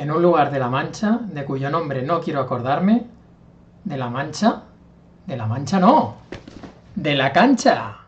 en un lugar de La Mancha, de cuyo nombre no quiero acordarme, de La Mancha, de La Mancha no, de la cancha.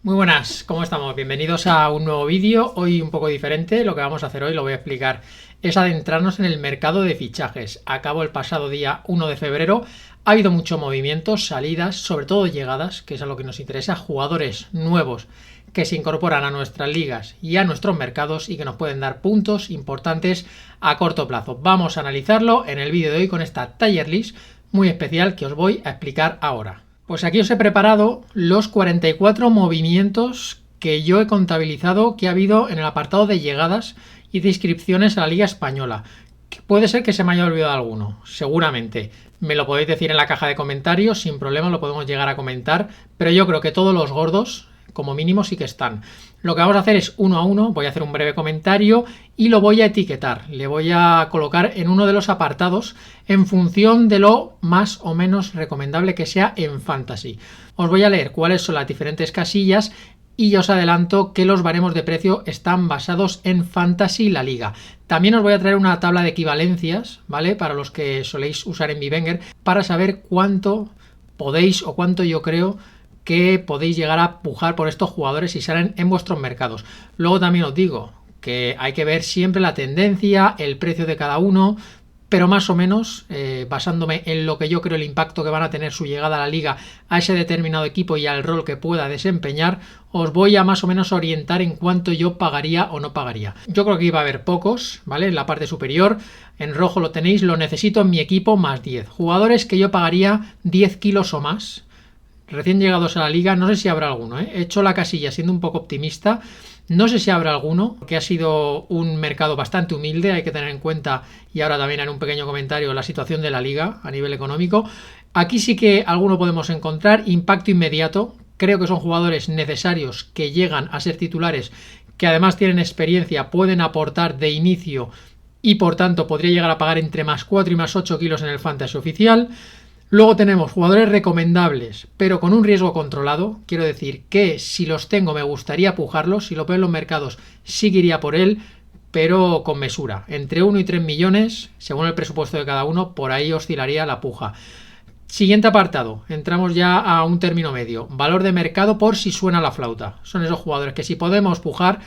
Muy buenas, ¿cómo estamos? Bienvenidos a un nuevo vídeo, hoy un poco diferente. Lo que vamos a hacer hoy, lo voy a explicar, es adentrarnos en el mercado de fichajes. Acabó el pasado día 1 de febrero, ha habido mucho movimiento, salidas, sobre todo llegadas, que es a lo que nos interesa, jugadores nuevos que se incorporan a nuestras ligas y a nuestros mercados y que nos pueden dar puntos importantes a corto plazo. Vamos a analizarlo en el vídeo de hoy con esta tier list muy especial que os voy a explicar ahora. Pues aquí os he preparado los 44 movimientos que yo he contabilizado que ha habido en el apartado de llegadas y de inscripciones a la Liga Española. Puede ser que se me haya olvidado alguno, seguramente. Me lo podéis decir en la caja de comentarios, sin problema lo podemos llegar a comentar, pero yo creo que todos los gordos, como mínimo, sí que están. Lo que vamos a hacer es uno a uno, voy a hacer un breve comentario y lo voy a etiquetar. Le voy a colocar en uno de los apartados en función de lo más o menos recomendable que sea en Fantasy. Os voy a leer cuáles son las diferentes casillas y ya os adelanto que los baremos de precio están basados en Fantasy La Liga. También os voy a traer una tabla de equivalencias, ¿vale? Para los que soléis usar Nviwenger, para saber cuánto podéis o cuánto yo creo que podéis llegar a pujar por estos jugadores si salen en vuestros mercados. Luego también os digo que hay que ver siempre la tendencia, el precio de cada uno, pero más o menos basándome en lo que yo creo el impacto que van a tener su llegada a la liga a ese determinado equipo y al rol que pueda desempeñar, os voy a más o menos orientar en cuánto yo pagaría o no pagaría. Yo creo que iba a haber pocos, ¿vale? En la parte superior, en rojo lo tenéis, lo necesito en mi equipo más 10. Jugadores que yo pagaría 10 kilos o más, recién llegados a la liga. No sé si habrá alguno, He hecho la casilla siendo un poco optimista. No sé si habrá alguno, porque ha sido un mercado bastante humilde, hay que tener en cuenta, y ahora también en un pequeño comentario, la situación de la liga a nivel económico. Aquí sí que alguno podemos encontrar, impacto inmediato. Creo que son jugadores necesarios que llegan a ser titulares, que además tienen experiencia, pueden aportar de inicio y por tanto podría llegar a pagar entre más 4 y más 8 kilos en el fantasy oficial. Luego tenemos jugadores recomendables, pero con un riesgo controlado. Quiero decir que si los tengo me gustaría pujarlos. Si lo veo en los mercados sí que iría por él, pero con mesura. Entre 1 y 3 millones, según el presupuesto de cada uno, por ahí oscilaría la puja. Siguiente apartado, entramos ya a un término medio. Valor de mercado por si suena la flauta. Son esos jugadores que sí podemos pujar,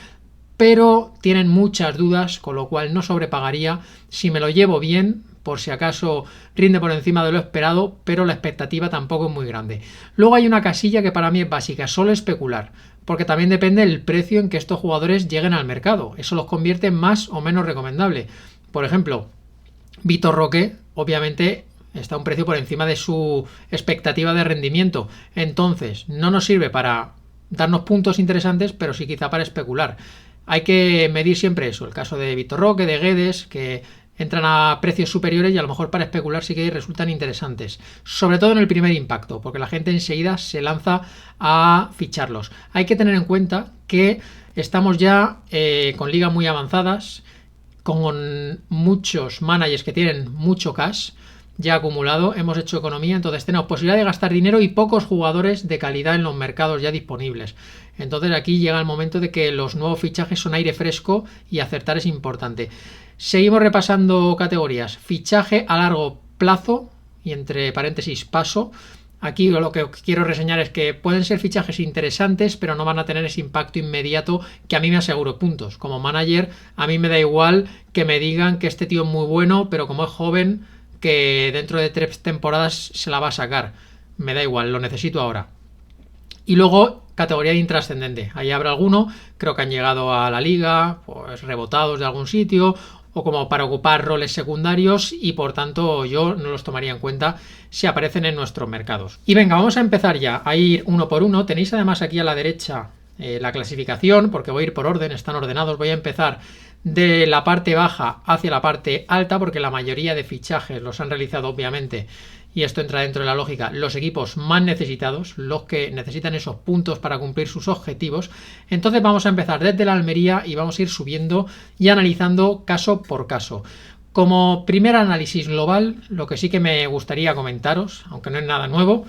pero tienen muchas dudas, con lo cual no sobrepagaría. Si me lo llevo bien, por si acaso rinde por encima de lo esperado, pero la expectativa tampoco es muy grande. Luego hay una casilla que para mí es básica, solo especular, porque también depende del precio en que estos jugadores lleguen al mercado. Eso los convierte en más o menos recomendable. Por ejemplo, Vitor Roque, obviamente, está a un precio por encima de su expectativa de rendimiento. Entonces, no nos sirve para darnos puntos interesantes, pero sí quizá para especular. Hay que medir siempre eso. El caso de Vitor Roque, de Guedes, que entran a precios superiores y a lo mejor para especular sí que resultan interesantes, sobre todo en el primer impacto, porque la gente enseguida se lanza a ficharlos. Hay que tener en cuenta que estamos ya con ligas muy avanzadas, con muchos managers que tienen mucho cash ya acumulado, hemos hecho economía, entonces tenemos posibilidad de gastar dinero y pocos jugadores de calidad en los mercados ya disponibles. Entonces aquí llega el momento de que los nuevos fichajes son aire fresco y acertar es importante. Seguimos repasando categorías. Fichaje a largo plazo y entre paréntesis paso. Aquí lo que quiero reseñar es que pueden ser fichajes interesantes, pero no van a tener ese impacto inmediato que a mí me aseguro puntos. Como manager, a mí me da igual que me digan que este tío es muy bueno, pero como es joven, que dentro de 3 temporadas se la va a sacar. Me da igual, lo necesito ahora. Y luego, categoría de intrascendente. Ahí habrá alguno, creo que han llegado a la liga, pues rebotados de algún sitio, o como para ocupar roles secundarios, y por tanto yo no los tomaría en cuenta si aparecen en nuestros mercados. Y venga, vamos a empezar ya a ir uno por uno. Tenéis además aquí a la derecha la clasificación, porque voy a ir por orden, están ordenados. Voy a empezar de la parte baja hacia la parte alta, porque la mayoría de fichajes los han realizado obviamente, y esto entra dentro de la lógica, los equipos más necesitados, los que necesitan esos puntos para cumplir sus objetivos. Entonces vamos a empezar desde la Almería y vamos a ir subiendo y analizando caso por caso. Como primer análisis global, lo que sí que me gustaría comentaros, aunque no es nada nuevo,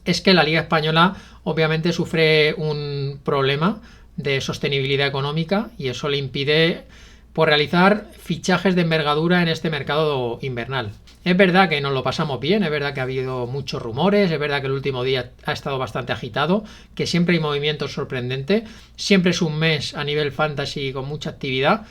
es que la Liga Española obviamente sufre un problema de sostenibilidad económica y eso le impide por realizar fichajes de envergadura en este mercado invernal. Es verdad que nos lo pasamos bien, es verdad que ha habido muchos rumores, es verdad que el último día ha estado bastante agitado, que siempre hay movimientos sorprendentes, siempre es un mes a nivel fantasy con mucha actividad,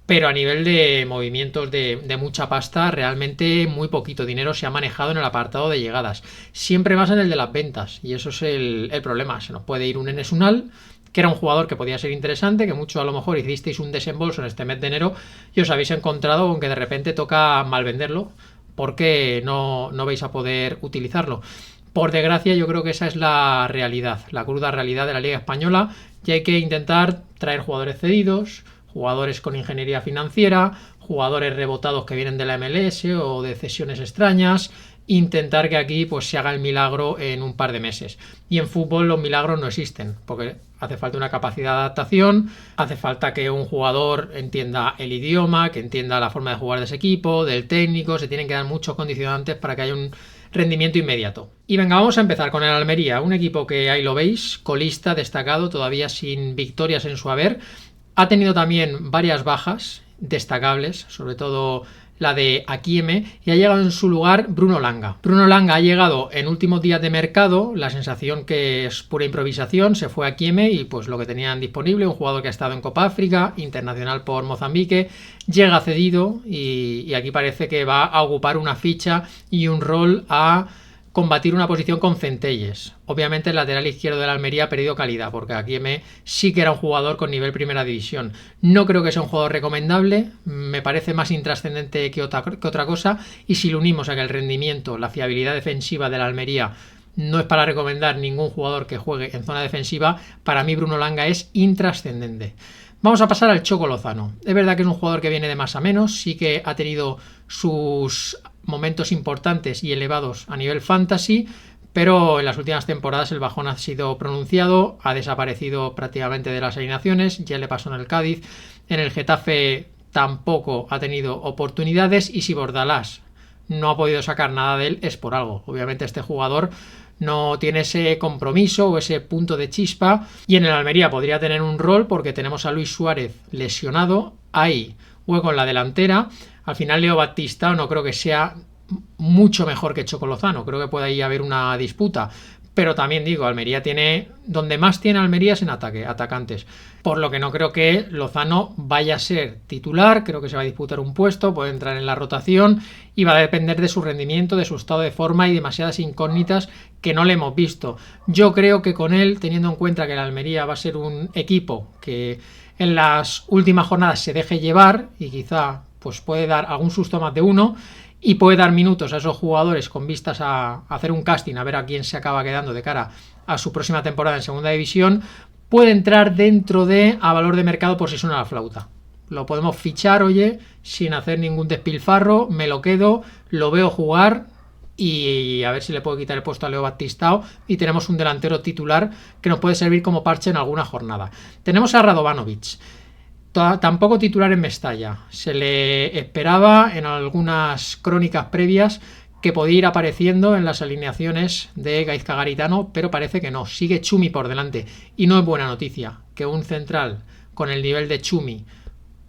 pero a nivel de movimientos de mucha pasta, realmente muy poquito dinero se ha manejado en el apartado de llegadas. Siempre más en el de las ventas, y eso es el problema. Se nos puede ir un Enes Unal, que era un jugador que podía ser interesante, que mucho a lo mejor hicisteis un desembolso en este mes de enero y os habéis encontrado con que de repente toca mal venderlo porque no vais a poder utilizarlo. Por desgracia, yo creo que esa es la realidad, la cruda realidad de la Liga Española, y hay que intentar traer jugadores cedidos, jugadores con ingeniería financiera, jugadores rebotados que vienen de la MLS o de cesiones extrañas, intentar que aquí pues se haga el milagro en un par de meses. Y en fútbol los milagros no existen, porque hace falta una capacidad de adaptación, hace falta que un jugador entienda el idioma, que entienda la forma de jugar de ese equipo, del técnico, se tienen que dar muchos condicionantes para que haya un rendimiento inmediato. Y venga, vamos a empezar con el Almería, un equipo que ahí lo veis, colista, destacado, todavía sin victorias en su haber. Ha tenido también varias bajas destacables, sobre todo la de Akieme, y ha llegado en su lugar Bruno Langa. Bruno Langa ha llegado en últimos días de mercado, la sensación que es pura improvisación, se fue a Akieme y pues lo que tenían disponible, un jugador que ha estado en Copa África, internacional por Mozambique, llega cedido y aquí parece que va a ocupar una ficha y un rol a combatir una posición con Centelles. Obviamente el lateral izquierdo de la Almería ha perdido calidad, porque Akieme sí que era un jugador con nivel primera división. No creo que sea un jugador recomendable, me parece más intrascendente que otra cosa, y si lo unimos a que el rendimiento, la fiabilidad defensiva de la Almería no es para recomendar ningún jugador que juegue en zona defensiva, para mí Bruno Langa es intrascendente. Vamos a pasar al Choco Lozano. Es verdad que es un jugador que viene de más a menos, sí que ha tenido sus momentos importantes y elevados a nivel fantasy, pero en las últimas temporadas el bajón ha sido pronunciado, ha desaparecido prácticamente de las alineaciones, ya le pasó en el Cádiz, en el Getafe tampoco ha tenido oportunidades, y si Bordalás no ha podido sacar nada de él es por algo. Obviamente este jugador no tiene ese compromiso o ese punto de chispa, y en el Almería podría tener un rol porque tenemos a Luis Suárez lesionado, hay hueco en la delantera. Al final Leo Batistao no creo que sea mucho mejor que Choco Lozano, creo que puede ahí haber una disputa, pero también digo, Almería tiene, donde más tiene Almería es en ataque, atacantes, por lo que no creo que Lozano vaya a ser titular, creo que se va a disputar un puesto, puede entrar en la rotación y va a depender de su rendimiento, de su estado de forma y demasiadas incógnitas que no le hemos visto. Yo creo que con él, teniendo en cuenta que la Almería va a ser un equipo que en las últimas jornadas se deje llevar y quizá pues puede dar algún susto más de uno y puede dar minutos a esos jugadores con vistas a hacer un casting, a ver a quién se acaba quedando de cara a su próxima temporada en segunda división, puede entrar dentro de a valor de mercado por si suena la flauta. Lo podemos fichar, oye, sin hacer ningún despilfarro, me lo quedo, lo veo jugar y a ver si le puedo quitar el puesto a Leo Batistao y tenemos un delantero titular que nos puede servir como parche en alguna jornada. Tenemos a Radovanovic. Tampoco titular en Mestalla. Se le esperaba en algunas crónicas previas que podía ir apareciendo en las alineaciones de Gaizka Garitano, pero parece que no. Sigue Chumi por delante. Y no es buena noticia que un central con el nivel de Chumi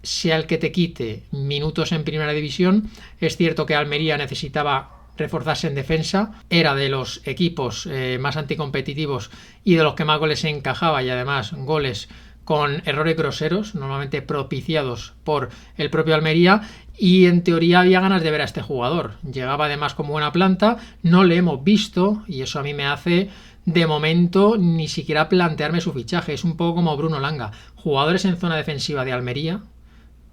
sea el que te quite minutos en primera división. Es cierto que Almería necesitaba reforzarse en defensa, era de los equipos más anticompetitivos y de los que más goles se encajaba, y además goles con errores groseros, normalmente propiciados por el propio Almería, y en teoría había ganas de ver a este jugador. Llegaba además con buena planta, no le hemos visto, y eso a mí me hace de momento ni siquiera plantearme su fichaje. Es un poco como Bruno Langa. Jugadores en zona defensiva de Almería,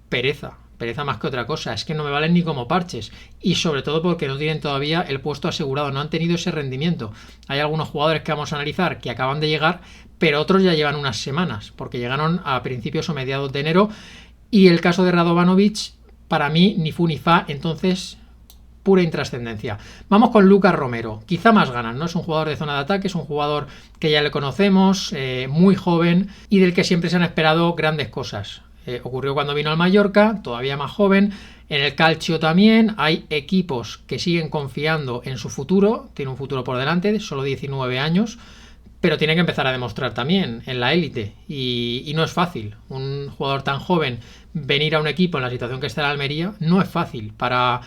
pereza más que otra cosa, es que no me valen ni como parches, y sobre todo porque no tienen todavía el puesto asegurado, no han tenido ese rendimiento. Hay algunos jugadores que vamos a analizar que acaban de llegar, pero otros ya llevan unas semanas, porque llegaron a principios o mediados de enero, y el caso de Radovanovic, para mí, ni fu ni fa, entonces pura intrascendencia. Vamos con Lucas Romero, quizá más ganas, ¿no? Es un jugador de zona de ataque, es un jugador que ya le conocemos, muy joven, y del que siempre se han esperado grandes cosas. Ocurrió cuando vino al Mallorca, todavía más joven. En el Calcio también hay equipos que siguen confiando en su futuro, tiene un futuro por delante, solo 19 años, pero tiene que empezar a demostrar también en la élite y no es fácil. Un jugador tan joven venir a un equipo en la situación que está en Almería no es fácil para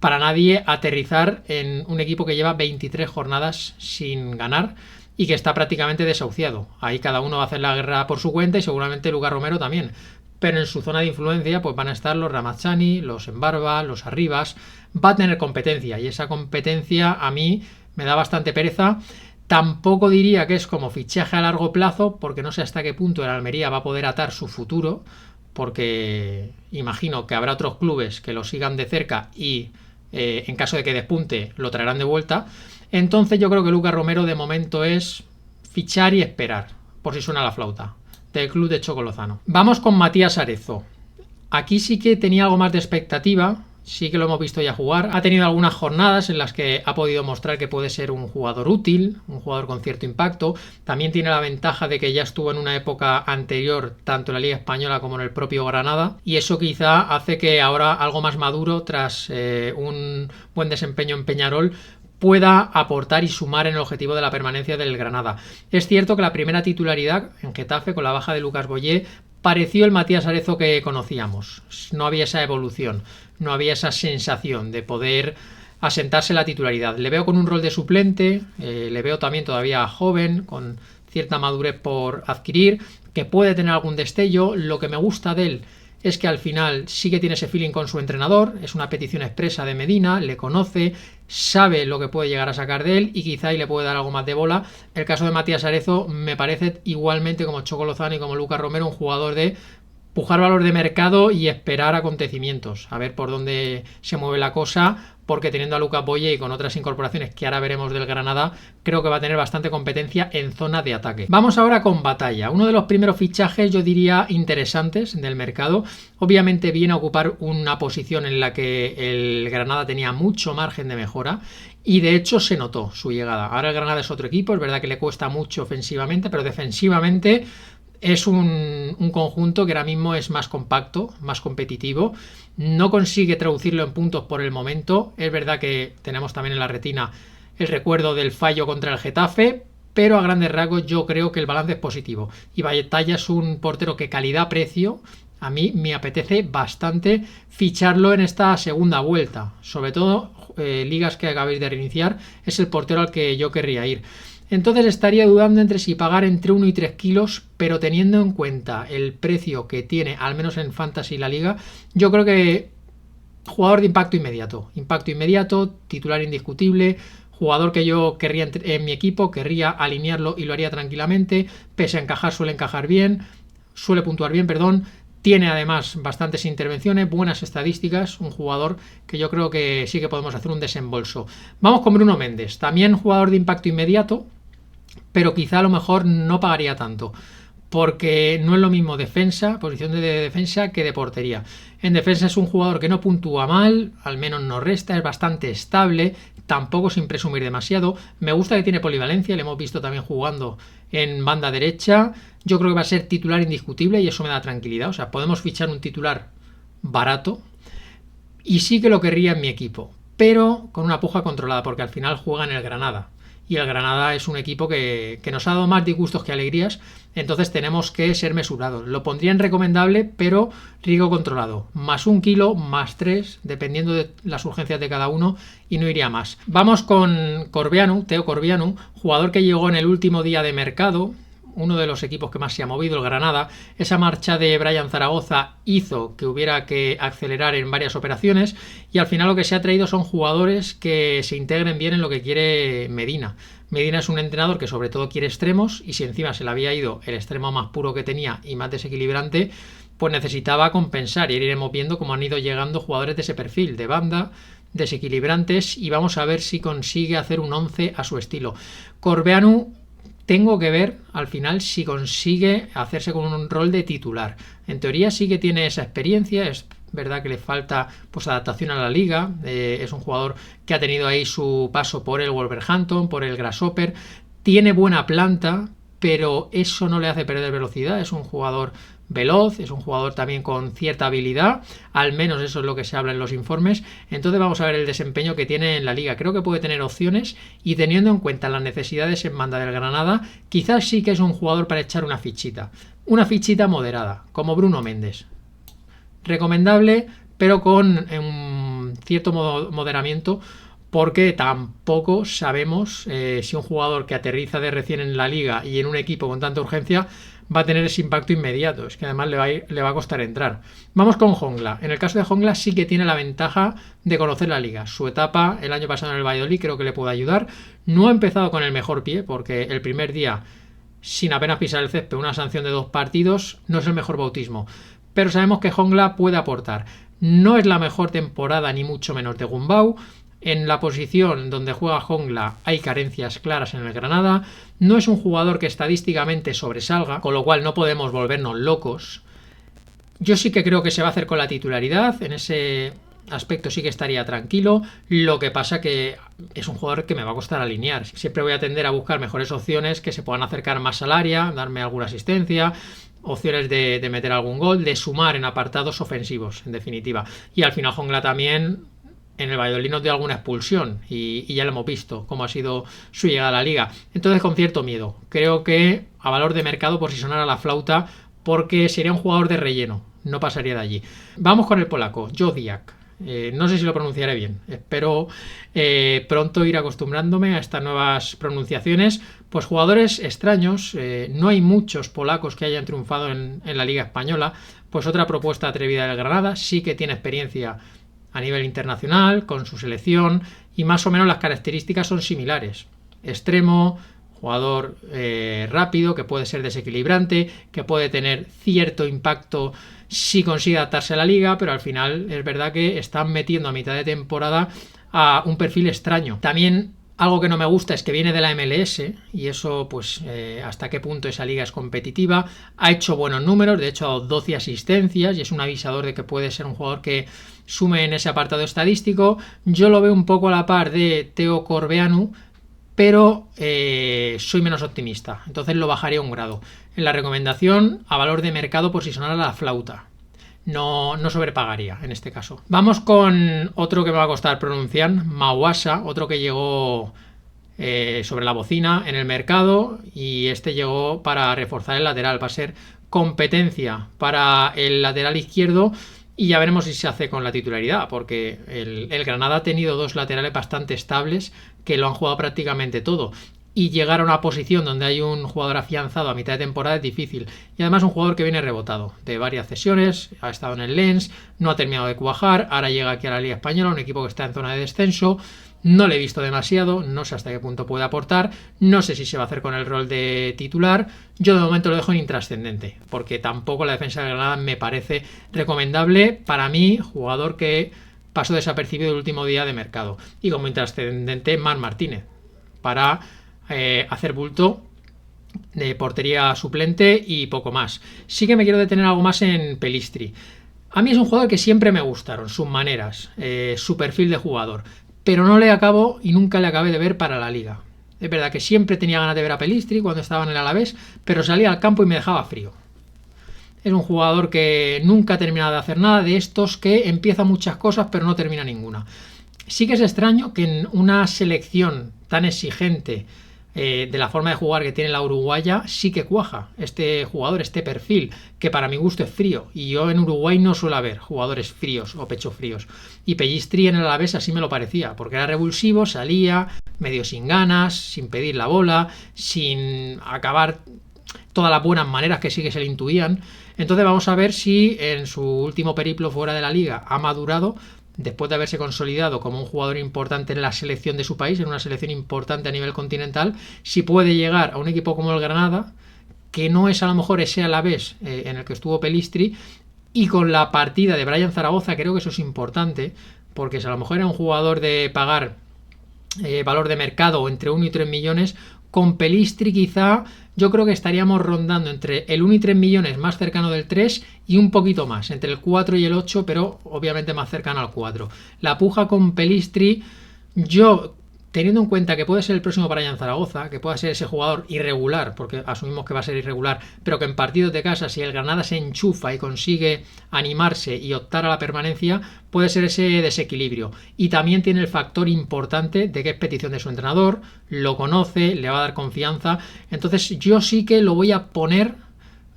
nadie aterrizar en un equipo que lleva 23 jornadas sin ganar y que está prácticamente desahuciado. Ahí cada uno va a hacer la guerra por su cuenta y seguramente Lucas Romero también. Pero en su zona de influencia pues van a estar los Ramazzani, los Embarba, los Arribas. Va a tener competencia y esa competencia a mí me da bastante pereza. Tampoco diría que es como fichaje a largo plazo, porque no sé hasta qué punto el Almería va a poder atar su futuro, porque imagino que habrá otros clubes que lo sigan de cerca y en caso de que despunte lo traerán de vuelta. Entonces yo creo que Lucas Romero de momento es fichar y esperar, por si suena la flauta, del club de Choco Lozano. Vamos con Matías Arezo. Aquí sí que tenía algo más de expectativa. Sí que lo hemos visto ya jugar. Ha tenido algunas jornadas en las que ha podido mostrar que puede ser un jugador útil, un jugador con cierto impacto. También tiene la ventaja de que ya estuvo en una época anterior, tanto en la Liga Española como en el propio Granada. Y eso quizá hace que ahora, algo más maduro, tras un buen desempeño en Peñarol, pueda aportar y sumar en el objetivo de la permanencia del Granada. Es cierto que la primera titularidad en Getafe, con la baja de Lucas Boyé, pareció el Matías Arezo que conocíamos. No había esa evolución, no había esa sensación de poder asentarse la titularidad. Le veo con un rol de suplente, le veo también todavía joven, con cierta madurez por adquirir, que puede tener algún destello. Lo que me gusta de él es que al final sí que tiene ese feeling con su entrenador, es una petición expresa de Medina, le conoce, sabe lo que puede llegar a sacar de él y quizá ahí le puede dar algo más de bola. El caso de Matías Arezo me parece igualmente como Choco Lozano y como Lucas Romero un jugador de pujar valor de mercado y esperar acontecimientos, a ver por dónde se mueve la cosa, porque teniendo a Lucas Boyé y con otras incorporaciones que ahora veremos del Granada, creo que va a tener bastante competencia en zona de ataque. Vamos ahora con Batalla, uno de los primeros fichajes, yo diría, interesantes del mercado. Obviamente viene a ocupar una posición en la que el Granada tenía mucho margen de mejora y de hecho se notó su llegada. Ahora el Granada es otro equipo, es verdad que le cuesta mucho ofensivamente, pero defensivamente es un conjunto que ahora mismo es más compacto, más competitivo. No consigue traducirlo en puntos por el momento. Es verdad que tenemos también en la retina el recuerdo del fallo contra el Getafe, pero a grandes rasgos yo creo que el balance es positivo. Y Batalla es un portero que calidad-precio a mí me apetece bastante ficharlo en esta segunda vuelta. Sobre todo ligas que acabéis de reiniciar, es el portero al que yo querría ir. Entonces estaría dudando entre si pagar entre 1 y 3 kilos, pero teniendo en cuenta el precio que tiene, al menos en Fantasy la Liga, yo creo que jugador de impacto inmediato, titular indiscutible, jugador que yo querría en mi equipo, querría alinearlo y lo haría tranquilamente, pese a encajar, suele puntuar bien, tiene además bastantes intervenciones, buenas estadísticas, un jugador que yo creo que sí que podemos hacer un desembolso. Vamos con Bruno Méndez, también jugador de impacto inmediato, pero quizá a lo mejor no pagaría tanto, porque no es lo mismo posición de defensa que de portería. En defensa es un jugador que no puntúa mal, al menos no resta, es bastante estable, tampoco sin presumir demasiado. Me gusta que tiene polivalencia, le hemos visto también jugando en banda derecha. Yo creo que va a ser titular indiscutible y eso me da tranquilidad. O sea, podemos fichar un titular barato y sí que lo querría en mi equipo, pero con una puja controlada, porque al final juega en el Granada. Y el Granada es un equipo que nos ha dado más disgustos que alegrías, entonces tenemos que ser mesurados. Lo pondría en recomendable, pero riesgo controlado. Más 1 kilo, más 3, dependiendo de las urgencias de cada uno, y no iría más. Vamos con Teo Corbianu, jugador que llegó en el último día de mercado, uno de los equipos que más se ha movido, el Granada. Esa marcha de Brian Zaragoza hizo que hubiera que acelerar en varias operaciones y al final lo que se ha traído son jugadores que se integren bien en lo que quiere Medina. Medina es un entrenador que sobre todo quiere extremos y si encima se le había ido el extremo más puro que tenía y más desequilibrante, pues necesitaba compensar y iremos viendo cómo han ido llegando jugadores de ese perfil, de banda, desequilibrantes, y vamos a ver si consigue hacer un 11 a su estilo. Corbeanu, tengo que ver al final si consigue hacerse con un rol de titular. En teoría sí que tiene esa experiencia, es verdad que le falta pues adaptación a la liga, es un jugador que ha tenido ahí su paso por el Wolverhampton, por el Grasshopper, tiene buena planta, pero eso no le hace perder velocidad. Es un jugador veloz, es un jugador también con cierta habilidad, al menos eso es lo que se habla en los informes. Entonces vamos a ver el desempeño que tiene en la liga. Creo que puede tener opciones y teniendo en cuenta las necesidades en banda del Granada, quizás sí que es un jugador para echar una fichita moderada, como Bruno Méndez. Recomendable, pero con un cierto moderamiento, porque tampoco sabemos si un jugador que aterriza de recién en la liga y en un equipo con tanta urgencia va a tener ese impacto inmediato. Es que además le va a costar entrar. Vamos con Jongla. En el caso de Jongla sí que tiene la ventaja de conocer la liga. Su etapa el año pasado en el Valladolid creo que le puede ayudar. No ha empezado con el mejor pie, porque el primer día, sin apenas pisar el césped, una sanción de 2 partidos, no es el mejor bautismo. Pero sabemos que Jongla puede aportar. No es la mejor temporada ni mucho menos de Gumbau. En la posición donde juega Jongla hay carencias claras en el Granada. No es un jugador que estadísticamente sobresalga, con lo cual no podemos volvernos locos. Yo sí que creo que se va a hacer con la titularidad. En ese aspecto sí que estaría tranquilo. Lo que pasa que es un jugador que me va a costar alinear. Siempre voy a tender a buscar mejores opciones que se puedan acercar más al área, darme alguna asistencia, opciones de meter algún gol, de sumar en apartados ofensivos, en definitiva. Y al final Jongla también en el Valladolid nos dio alguna expulsión y ya lo hemos visto cómo ha sido su llegada a la liga. Entonces con cierto miedo. Creo que a valor de mercado por si sonara la flauta, porque sería un jugador de relleno, no pasaría de allí. Vamos con el polaco, Jodiak. No sé si lo pronunciaré bien, espero pronto ir acostumbrándome a estas nuevas pronunciaciones. Pues jugadores extraños, no hay muchos polacos que hayan triunfado en la Liga Española. Pues otra propuesta atrevida del Granada, sí que tiene experiencia a nivel internacional con su selección y más o menos las características son similares. Extremo, jugador rápido, que puede ser desequilibrante, que puede tener cierto impacto si consigue adaptarse a la liga, pero al final es verdad que están metiendo a mitad de temporada a un perfil extraño. También algo que no me gusta es que viene de la MLS y eso pues hasta qué punto esa liga es competitiva. Ha hecho buenos números, de hecho ha dado 12 asistencias y es un avisador de que puede ser un jugador que sume en ese apartado estadístico. Yo lo veo un poco a la par de Teo Corbeanu, pero soy menos optimista, entonces lo bajaría un grado. En la recomendación, a valor de mercado por si sonara la flauta. No sobrepagaría en este caso. Vamos con otro que me va a costar pronunciar, Mawasa, otro que llegó sobre la bocina en el mercado y este llegó para reforzar el lateral, va a ser competencia para el lateral izquierdo y ya veremos si se hace con la titularidad, porque el Granada ha tenido 2 laterales bastante estables que lo han jugado prácticamente todo. Y llegar a una posición donde hay un jugador afianzado a mitad de temporada es difícil. Y además un jugador que viene rebotado de varias cesiones, ha estado en el Lens, no ha terminado de cuajar, ahora llega aquí a la Liga Española, un equipo que está en zona de descenso. No le he visto demasiado, no sé hasta qué punto puede aportar, no sé si se va a hacer con el rol de titular. Yo de momento lo dejo en intrascendente, porque tampoco la defensa de Granada me parece recomendable. Para mí, jugador que pasó desapercibido el último día de mercado. Y como intrascendente, Marc Martínez, para hacer bulto de portería suplente y poco más. Sí que me quiero detener algo más en Pellistri. A mí es un jugador que siempre me gustaron, sus maneras, su perfil de jugador, pero no le acabo y nunca le acabé de ver para la liga. Es verdad que siempre tenía ganas de ver a Pellistri cuando estaba en el Alavés, pero salía al campo y me dejaba frío. Es un jugador que nunca ha terminado de hacer nada, de estos que empieza muchas cosas pero no termina ninguna. Sí que es extraño que en una selección tan exigente de la forma de jugar que tiene la uruguaya, sí que cuaja este jugador, este perfil, que para mi gusto es frío, y yo en Uruguay no suelo haber jugadores fríos o pecho fríos, y Pellistri en el Alavés así me lo parecía, porque era revulsivo, salía medio sin ganas, sin pedir la bola, sin acabar todas las buenas maneras que sí que se le intuían. Entonces vamos a ver si en su último periplo fuera de la liga ha madurado, después de haberse consolidado como un jugador importante en la selección de su país, en una selección importante a nivel continental, si puede llegar a un equipo como el Granada, que no es a lo mejor ese Alavés en el que estuvo Pellistri, y con la partida de Brian Zaragoza, creo que eso es importante, porque si a lo mejor era un jugador de pagar valor de mercado entre 1 y 3 millones, con Pellistri quizá yo creo que estaríamos rondando entre el 1 y 3 millones más cercano del 3 y un poquito más, entre el 4 y el 8, pero obviamente más cercano al 4. La puja con Pellistri, yo teniendo en cuenta que puede ser el próximo Brian Zaragoza, que pueda ser ese jugador irregular, porque asumimos que va a ser irregular, pero que en partidos de casa, si el Granada se enchufa y consigue animarse y optar a la permanencia, puede ser ese desequilibrio. Y también tiene el factor importante de que es petición de su entrenador, lo conoce, le va a dar confianza. Entonces yo sí que lo voy a poner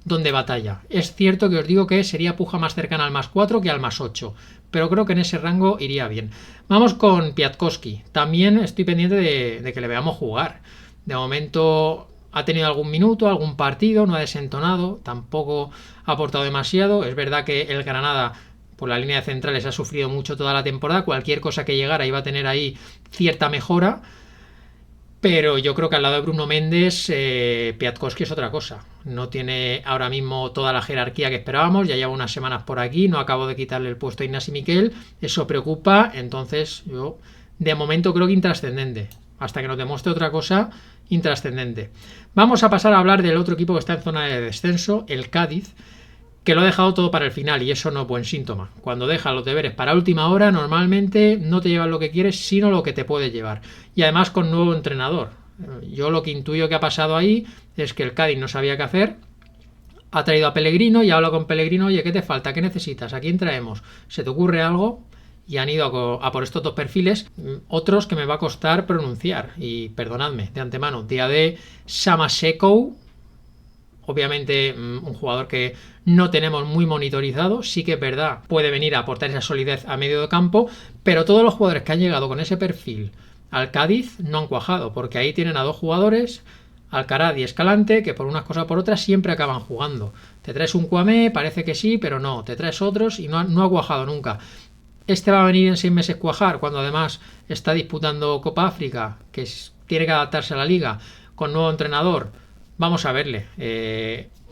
donde batalla. Es cierto que os digo que sería puja más cercana al +4 que al +8, pero creo que en ese rango iría bien. Vamos con Piatkowski. También estoy pendiente de que le veamos jugar. De momento ha tenido algún minuto, algún partido, no ha desentonado, tampoco ha aportado demasiado. Es verdad que el Granada por la línea de centrales ha sufrido mucho toda la temporada. Cualquier cosa que llegara iba a tener ahí cierta mejora. Pero yo creo que al lado de Bruno Méndez, Piatkowski es otra cosa. No tiene ahora mismo toda la jerarquía que esperábamos. Ya lleva unas semanas por aquí. No acabo de quitarle el puesto a Ignasi Miquel. Eso preocupa. Entonces, yo de momento creo que intrascendente. Hasta que nos demuestre otra cosa, intrascendente. Vamos a pasar a hablar del otro equipo que está en zona de descenso, el Cádiz, que lo ha dejado todo para el final y eso no es buen síntoma. Cuando dejas los deberes para última hora, normalmente no te llevas lo que quieres, sino lo que te puede llevar. Y además con nuevo entrenador. Yo lo que intuyo que ha pasado ahí es que el Cádiz no sabía qué hacer, ha traído a Pellegrino y habla con Pellegrino, oye, ¿qué te falta? ¿Qué necesitas? ¿A quién traemos? ¿Se te ocurre algo? Y han ido a por estos dos perfiles, otros que me va a costar pronunciar. Y perdonadme de antemano, Diade Samasekou, obviamente un jugador que no tenemos muy monitorizado, sí que es verdad, puede venir a aportar esa solidez a medio de campo, pero todos los jugadores que han llegado con ese perfil al Cádiz no han cuajado, porque ahí tienen a dos jugadores, Alcaraz y Escalante, que por unas cosas o por otras siempre acaban jugando. Te traes un Kwame, parece que sí, pero no, te traes otros y no ha cuajado nunca. Este va a venir en 6 meses cuajar, cuando además está disputando Copa África, que tiene que adaptarse a la liga, con nuevo entrenador. Vamos a verle.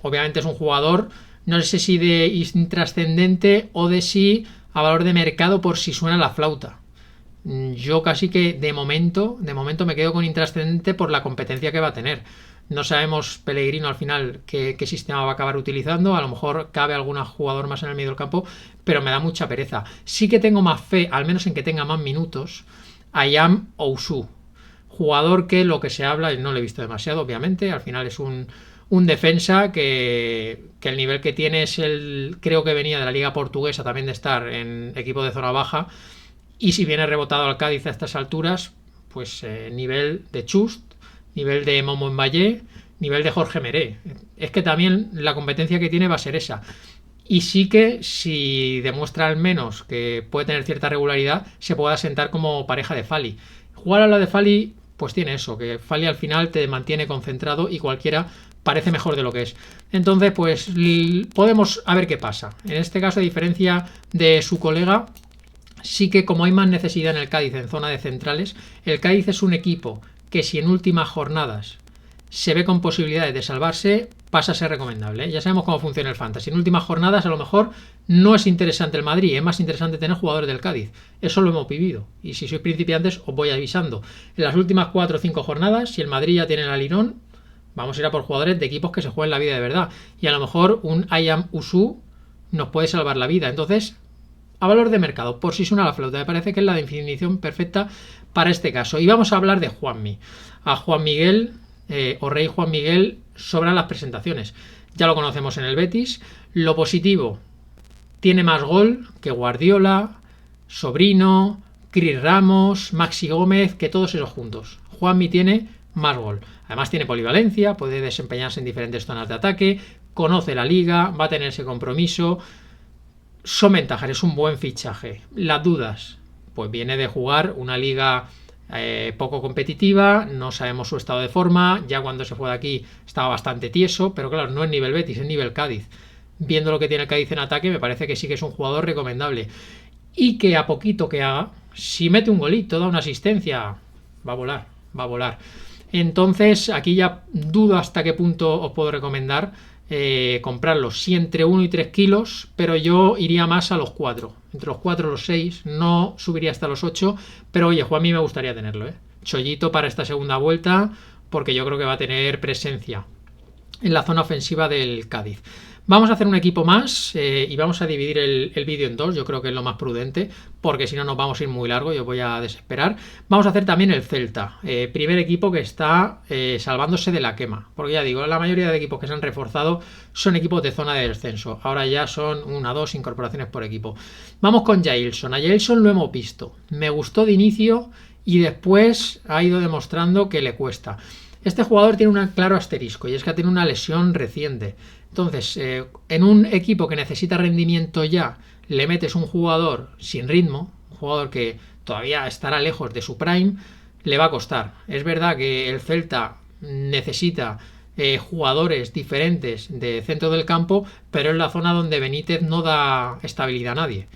Obviamente es un jugador, no sé si de intrascendente o de sí a valor de mercado por si suena la flauta. Yo casi que de momento me quedo con intrascendente por la competencia que va a tener. No sabemos Pellegrino al final qué sistema va a acabar utilizando. A lo mejor cabe algún jugador más en el medio del campo, pero me da mucha pereza. Sí que tengo más fe, al menos en que tenga más minutos, a Yam Ousu. Jugador que lo que se habla, y no lo he visto demasiado, obviamente, al final es un defensa que el nivel que tiene es creo que venía de la liga portuguesa también de estar en equipo de zona baja, y si viene rebotado al Cádiz a estas alturas, pues nivel de Chust, nivel de Momo Mbaye, nivel de Jorge Meré. Es que también la competencia que tiene va a ser esa. Y sí que si demuestra al menos que puede tener cierta regularidad, se pueda sentar como pareja de Fali. Jugar a la de Fali pues tiene eso, que Fali al final te mantiene concentrado y cualquiera parece mejor de lo que es. Entonces, pues podemos a ver qué pasa. En este caso, a diferencia de su colega, sí que como hay más necesidad en el Cádiz en zona de centrales, el Cádiz es un equipo que si en últimas jornadas se ve con posibilidades de salvarse, pasa a ser recomendable. Ya sabemos cómo funciona el fantasy. En últimas jornadas a lo mejor no es interesante el Madrid, es más interesante tener jugadores del Cádiz. Eso lo hemos vivido. Y si sois principiantes os voy avisando. En las últimas 4 o 5 jornadas, si el Madrid ya tiene el alirón, vamos a ir a por jugadores de equipos que se jueguen la vida de verdad. Y a lo mejor un Ayam Usu nos puede salvar la vida. Entonces, a valor de mercado, por si suena la flauta, me parece que es la definición perfecta para este caso. Y vamos a hablar de Juanmi. A Juan Miguel, o Rey Juan Miguel, sobran las presentaciones. Ya lo conocemos en el Betis. Lo positivo, tiene más gol que Guardiola, Sobrino, Cris Ramos, Maxi Gómez, que todos esos juntos. Juanmi tiene más gol. Además tiene polivalencia, puede desempeñarse en diferentes zonas de ataque, conoce la liga, va a tener ese compromiso. Son ventajas, es un buen fichaje. Las dudas, pues viene de jugar una liga poco competitiva, no sabemos su estado de forma, ya cuando se fue de aquí estaba bastante tieso, pero claro, no es nivel Betis, es nivel Cádiz. Viendo lo que tiene el Cádiz en ataque, me parece que sí que es un jugador recomendable. Y que a poquito que haga, si mete un golito, da una asistencia, va a volar, va a volar. Entonces, aquí ya dudo hasta qué punto os puedo recomendar comprarlos. Sí, entre 1 y 3 kilos, pero yo iría más a los 4. Entre los 4 y los 6, no subiría hasta los 8, pero oye, Juan, a mí me gustaría tenerlo, Chollito para esta segunda vuelta, porque yo creo que va a tener presencia en la zona ofensiva del Cádiz. Vamos a hacer un equipo más y vamos a dividir el vídeo en dos, yo creo que es lo más prudente, porque si no nos vamos a ir muy largo, yo voy a desesperar. Vamos a hacer también el Celta, primer equipo que está salvándose de la quema, porque ya digo, la mayoría de equipos que se han reforzado son equipos de zona de descenso, ahora ya son 1 o 2 incorporaciones por equipo. Vamos con Jailson, a Jailson lo hemos visto, me gustó de inicio y después ha ido demostrando que le cuesta. Este jugador tiene un claro asterisco y es que tiene una lesión reciente. Entonces, en un equipo que necesita rendimiento ya, le metes un jugador sin ritmo, un jugador que todavía estará lejos de su prime, le va a costar. Es verdad que el Celta necesita jugadores diferentes de centro del campo, pero es la zona donde Benítez no da estabilidad a nadie.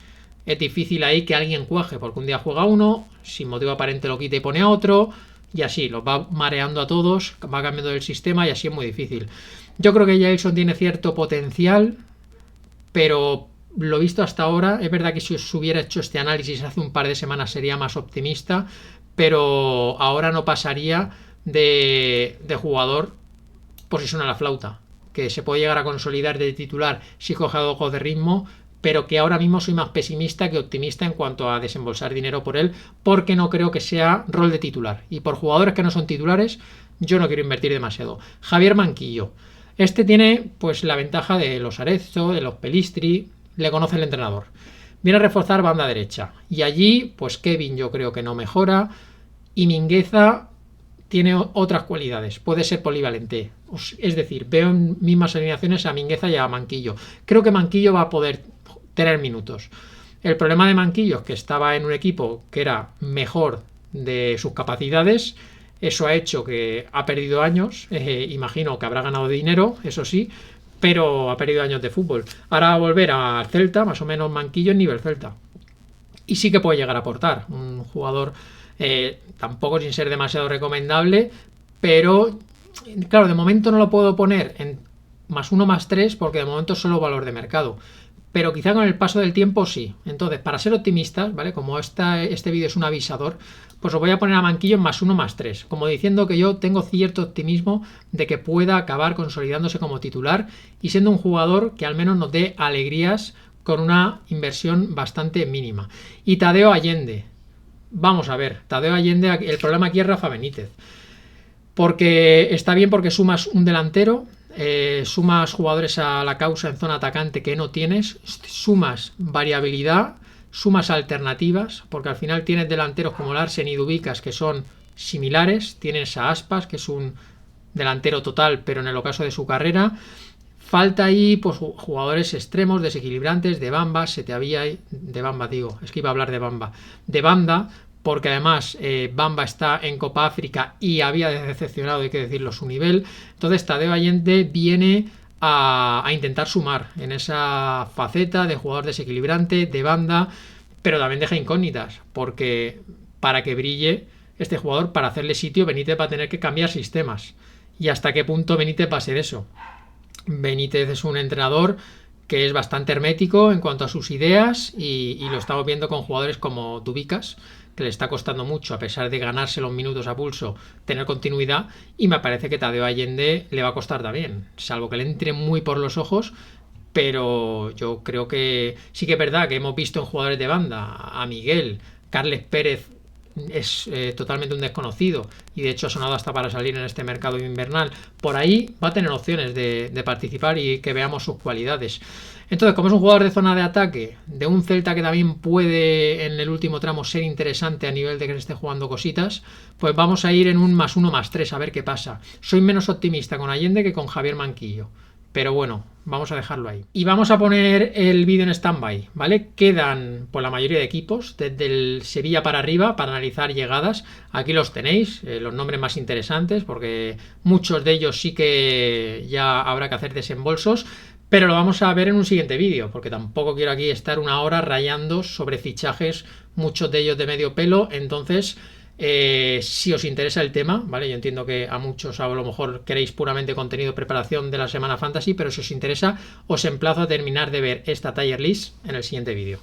Es difícil ahí que alguien cuaje, porque un día juega uno, sin motivo aparente lo quita y pone a otro, y así, los va mareando a todos, va cambiando el sistema y así es muy difícil. Yo creo que Jailson tiene cierto potencial, pero lo visto hasta ahora, es verdad que si os hubiera hecho este análisis hace un par de semanas sería más optimista, pero ahora no pasaría de jugador posición a la flauta, que se puede llegar a consolidar de titular si coge algo de ritmo, pero que ahora mismo soy más pesimista que optimista en cuanto a desembolsar dinero por él, porque no creo que sea rol de titular. Y por jugadores que no son titulares, yo no quiero invertir demasiado. Javier Manquillo. Este tiene pues la ventaja de los Arezzo, de los Pelistri, le conoce el entrenador. Viene a reforzar banda derecha. Y allí, pues Kevin yo creo que no mejora. Y Mingueza tiene otras cualidades, puede ser polivalente. Es decir, veo en mismas alineaciones a Mingueza y a Manquillo. Creo que Manquillo va a poder tener minutos. El problema de Manquillo es que estaba en un equipo que era mejor de sus capacidades. Eso ha hecho que ha perdido años. Imagino que habrá ganado dinero, eso sí, pero ha perdido años de fútbol. Ahora va a volver al Celta, más o menos Manquillo en nivel Celta. Y sí que puede llegar a aportar. Un jugador tampoco sin ser demasiado recomendable, pero claro, de momento no lo puedo poner en +1, +3, porque de momento es solo valor de mercado. Pero quizá con el paso del tiempo sí. Entonces, para ser optimistas, ¿vale? Como este vídeo es un avisador, pues os voy a poner a Manquillo en +1, +3. Como diciendo que yo tengo cierto optimismo de que pueda acabar consolidándose como titular y siendo un jugador que al menos nos dé alegrías con una inversión bastante mínima. Y Tadeo Allende. Vamos a ver, Tadeo Allende, el problema aquí es Rafa Benítez. Porque está bien porque sumas un delantero, sumas jugadores a la causa en zona atacante que no tienes, sumas variabilidad, sumas alternativas, porque al final tienes delanteros como Larsen y Dubicas que son similares, tienes a Aspas, que es un delantero total, pero en el ocaso de su carrera. Falta ahí pues jugadores extremos, desequilibrantes, de Bamba, de banda, porque además Bamba está en Copa África y había decepcionado, hay que decirlo, su nivel. Entonces Tadeo Allende viene a intentar sumar en esa faceta de jugador desequilibrante, de banda, pero también deja incógnitas, porque para que brille este jugador, para hacerle sitio, Benítez va a tener que cambiar sistemas. ¿Y hasta qué punto Benítez va a ser eso? Benítez es un entrenador que es bastante hermético en cuanto a sus ideas y lo estamos viendo con jugadores como Dubicas, que le está costando mucho, a pesar de ganarse los minutos a pulso, tener continuidad, y me parece que Tadeo Allende le va a costar también, salvo que le entre muy por los ojos, pero yo creo que sí que es verdad que hemos visto en jugadores de banda a Miguel, Carles Pérez es totalmente un desconocido y de hecho ha sonado hasta para salir en este mercado invernal. Por ahí va a tener opciones de participar y que veamos sus cualidades. Entonces, como es un jugador de zona de ataque, de un Celta que también puede en el último tramo ser interesante a nivel de que se esté jugando cositas, pues vamos a ir en un +1, +3 a ver qué pasa. Soy menos optimista con Allende que con Javier Manquillo, pero bueno, vamos a dejarlo ahí. Y vamos a poner el vídeo en stand-by, ¿vale? Quedan pues la mayoría de equipos, desde el Sevilla para arriba, para analizar llegadas. Aquí los tenéis, los nombres más interesantes, porque muchos de ellos sí que ya habrá que hacer desembolsos, pero lo vamos a ver en un siguiente vídeo, porque tampoco quiero aquí estar 1 hora rayando sobre fichajes, muchos de ellos de medio pelo. Entonces, si os interesa el tema, ¿vale? Yo entiendo que a muchos a lo mejor queréis puramente contenido de preparación de la semana fantasy, pero si os interesa, os emplazo a terminar de ver esta tier list en el siguiente vídeo.